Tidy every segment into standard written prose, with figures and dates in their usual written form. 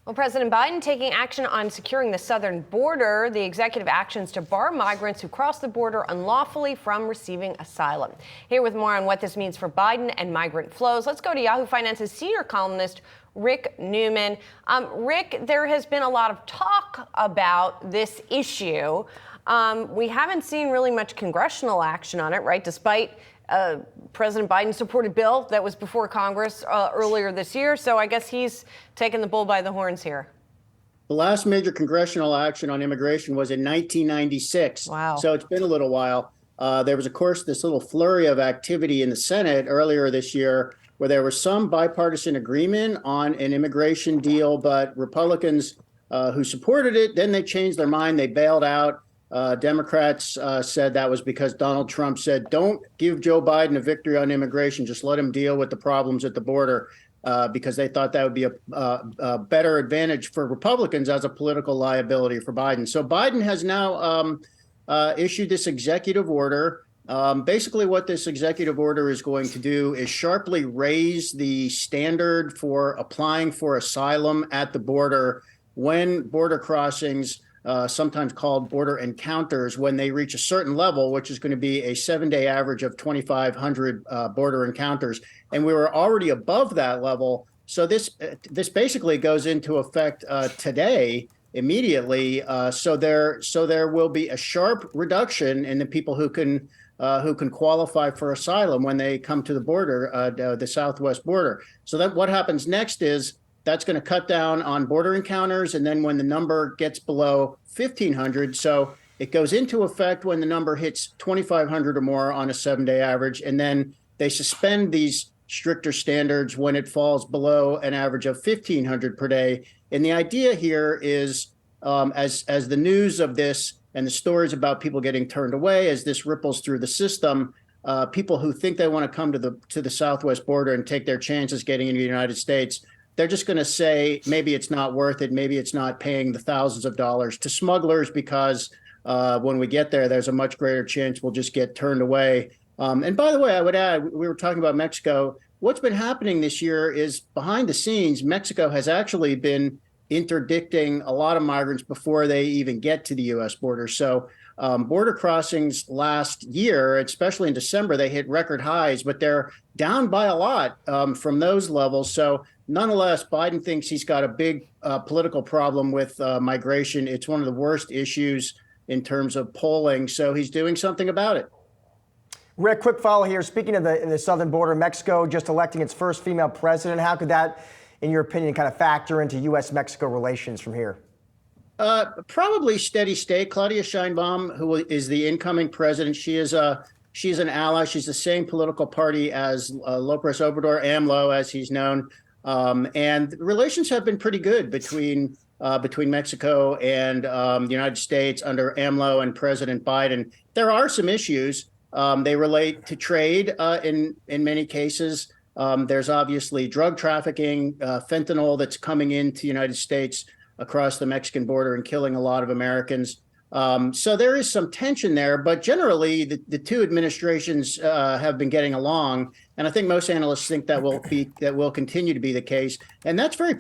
Well, President Biden taking action on securing the southern border, the executive actions to bar migrants who cross the border unlawfully from receiving asylum. Here with more on what this means for Biden and migrant flows, let's go to Yahoo Finance's senior columnist, Rick Newman. Rick, there has been a lot of talk about this issue. We haven't seen really much congressional action on it, right? Despite President Biden supported bill that was before Congress earlier this year. So I guess he's taking the bull by the horns here. The last major congressional action on immigration was in 1996. Wow. So it's been a little while. There was, of course, this little flurry of activity in the Senate earlier this year where there was some bipartisan agreement on an immigration deal, but Republicans who supported it, then they changed their mind. They bailed out. Democrats said that was because Donald Trump said, don't give Joe Biden a victory on immigration. Just let him deal with the problems at the border, because they thought that would be a better advantage for Republicans as a political liability for Biden. So Biden has now issued this executive order. Basically, what this executive order is going to do is sharply raise the standard for applying for asylum at the border when border crossings, sometimes called border encounters, when they reach a certain level, which is going to be a 7-day average of 2,500 border encounters. And we were already above that level. So this basically goes into effect today, immediately. So there will be a sharp reduction in the people who can qualify for asylum when they come to the border, the southwest border. So that what happens next is that's going to cut down on border encounters. And then when the number gets below 1,500, so it goes into effect when the number hits 2,500 or more on a 7-day average. And then they suspend these stricter standards when it falls below an average of 1,500 per day. And the idea here is, as the news of this and the stories about people getting turned away, as this ripples through the system, people who think they want to come to the southwest border and take their chances getting into the United States, they're just going to say maybe it's not worth it. Maybe it's not paying the thousands of dollars to smugglers because when we get there, there's a much greater chance we'll just get turned away. And by the way, I would add, we were talking about Mexico. What's been happening this year is behind the scenes, Mexico has actually been interdicting a lot of migrants before they even get to the U.S. border. So border crossings last year, especially in December, they hit record highs, but they're down by a lot from those levels. So nonetheless, Biden thinks he's got a big political problem with migration. It's one of the worst issues in terms of polling. So he's doing something about it. Rick, quick follow here. Speaking of the southern border, Mexico just electing its first female president. How could that, in your opinion, kind of factor into U.S.-Mexico relations from here? Probably steady state. Claudia Sheinbaum, who is the incoming president, she's an ally. She's the same political party as López Obrador, AMLO, as he's known. And relations have been pretty good between Mexico and the United States under AMLO and President Biden. There are some issues. They relate to trade in many cases. There's obviously drug trafficking, fentanyl that's coming into the United States across the Mexican border and killing a lot of Americans. So there is some tension there, but generally the two administrations have been getting along, and I think most analysts think that will continue to be the case. And that's very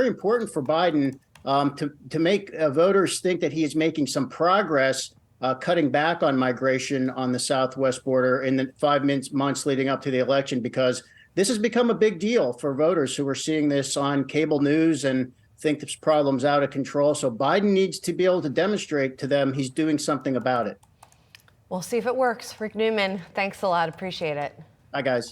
important for Biden to make voters think that he is making some progress cutting back on migration on the southwest border in the 5 months leading up to the election, because this has become a big deal for voters who are seeing this on cable news and think this problem's out of control. So Biden needs to be able to demonstrate to them he's doing something about it. We'll see if it works. Rick Newman, thanks a lot. Appreciate it. Hi, guys.